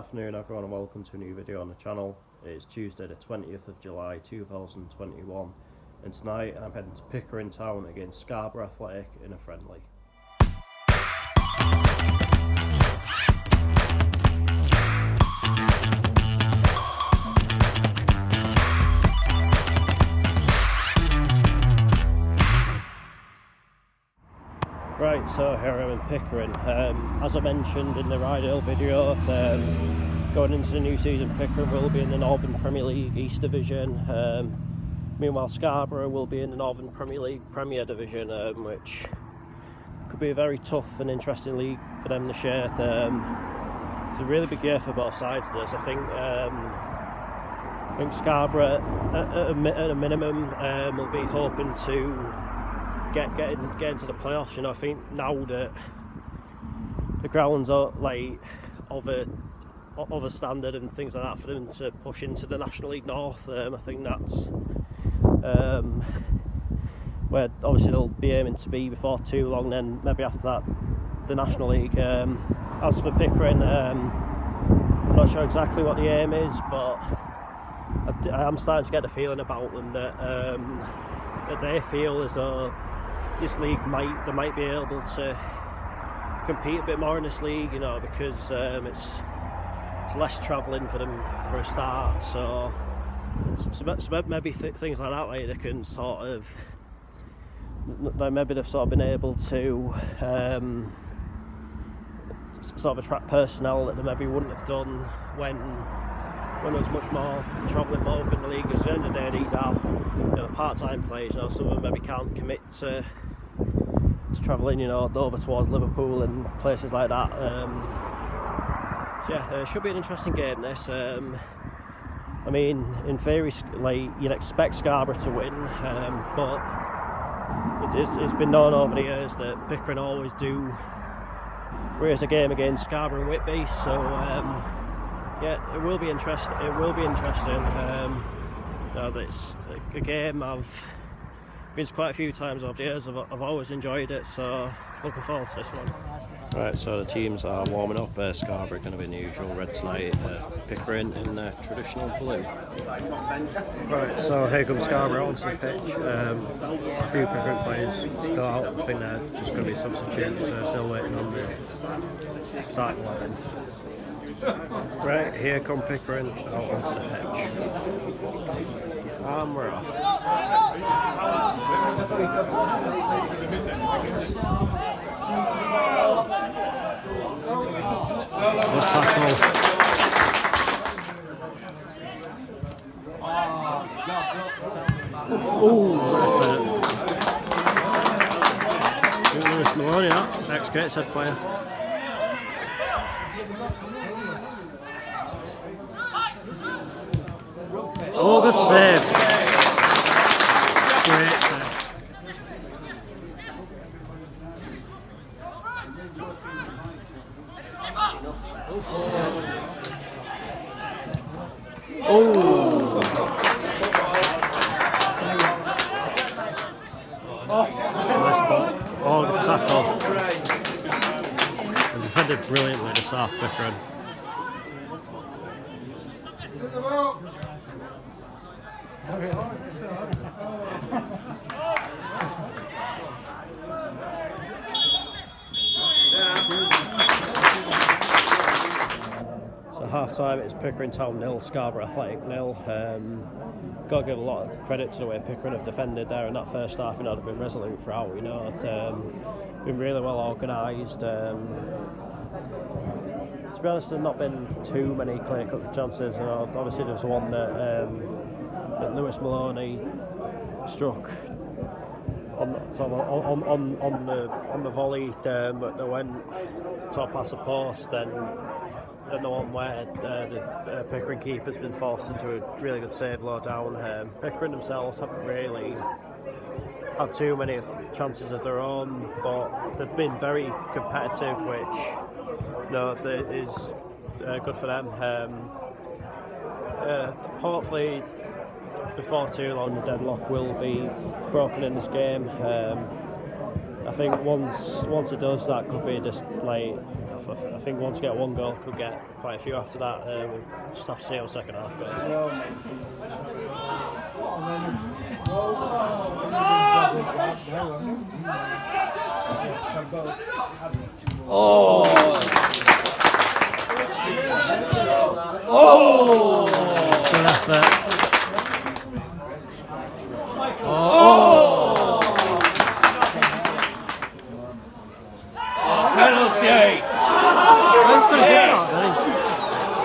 afternoon everyone, and welcome to a new video on the channel. It's Tuesday the 20th of July 2021, and tonight I'm heading to Pickering Town against Scarborough Athletic in a friendly. Right, so here I am in Pickering. As I mentioned in the Ride Hill video, going into the new season, Pickering will be in the Northern Premier League East Division. Meanwhile, Scarborough will be in the Northern Premier League Premier Division, which could be a very tough and interesting league for them this year. It's a really big year for both sides of this. I think Scarborough, at a minimum, will be hoping to get into the playoffs. You know, I think now that the grounds are like of a standard and things like that for them to push into the National League North, I think that's where obviously they'll be aiming to be before too long. Then maybe after that, the National League. As for Pickering, I'm not sure exactly what the aim is, but I'm starting to get the feeling about them that they feel as though this league they might be able to compete a bit more in this league, you know, because it's less travelling for them for a start. So maybe things like that, like they can sort of, maybe they've sort of been able to sort of attract personnel that they maybe wouldn't have done when there was much more travel involved in the league. Because at the end of the day, these are, you know, part-time players. You know, some of them maybe can't commit to travelling, you know, over towards Liverpool and places like that. So yeah, it should be an interesting game, this. I mean, in theory, like, you'd expect Scarborough to win, but it's been known over the years that Pickering always do raise a game against Scarborough and Whitby. So yeah, it will be interesting. It's a game I've been to quite a few times over the years. I've always enjoyed it, so looking forward to this one. Right, so the teams are warming up. Scarborough going to be in the usual red tonight, Pickering in the traditional blue. Right, so here comes Scarborough onto the pitch. A few Pickering players still out. I think they're just going to be substitutes, still waiting on the starting 11. Right, here come Pickering out onto the pitch. And we're off. Good tackle. Lewis Maloney, that ex-Gateshead player. Oh, good save. Great save. Oh. Nice ball. Oh, good tackle. And defended brilliantly to South Pickering. So half time, it's Pickering Town 0, Scarborough Athletic 0. Got to give a lot of credit to the way Pickering have defended there in that first half. You know, they've been resolute throughout. You know, been really well organised. To be honest, there's not been too many clear-cut chances. You know, obviously there's one that Lewis Maloney struck on the volley, but they went top past the post, and the one where the Pickering keeper's been forced into a really good save low down. Pickering themselves haven't really had too many chances of their own, but they've been very competitive, which, you know, is good for them. Hopefully before too long the deadlock will be broken in this game. I think once it does, that could be just like a I think once you get one goal, could get quite a few after that. We'll just have to see how the second half goes. Good effort. Penalty!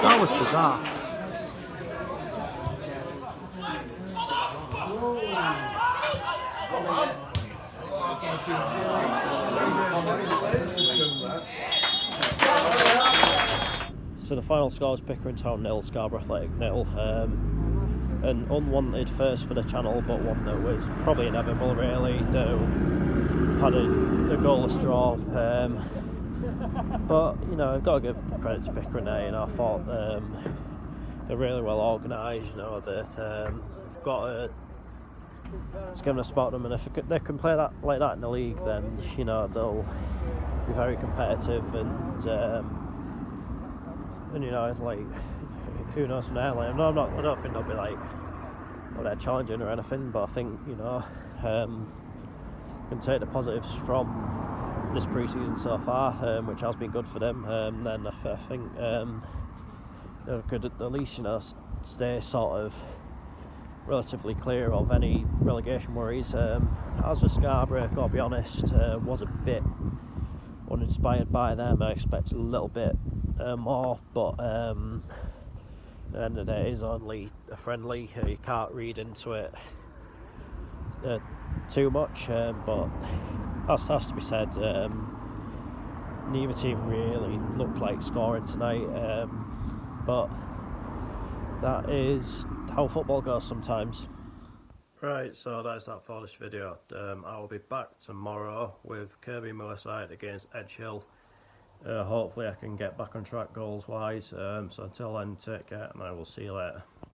That was bizarre. So the final score is Pickering Town 0, Scarborough Athletic 0. An unwanted first for the channel, but one that was probably inevitable really. Had a goalless draw. But you know, I've got to give credit to Pickering there. You know, I thought they're really well organised. You know, that got a. It's given a spot them, and if they can play that like that in the league, then you know they'll be very competitive and you know, like who knows from there. Like, I don't think they'll be like they're challenging or anything, but I think you know can take the positives from this pre-season so far, which has been good for them. Then I think they could at least stay sort of relatively clear of any relegation worries. As for Scarborough, I've got to be honest, was a bit uninspired by them. I expected a little bit more, but at the end of the day, it is only a friendly. You can't read into it too much, but that has to be said. Neither team really looked like scoring tonight, but that is how football goes sometimes. Right, so that's that for this video. I will be back tomorrow with Kirby Moorside against Edgehill. Hopefully I can get back on track goals wise. So until then, take care and I will see you later.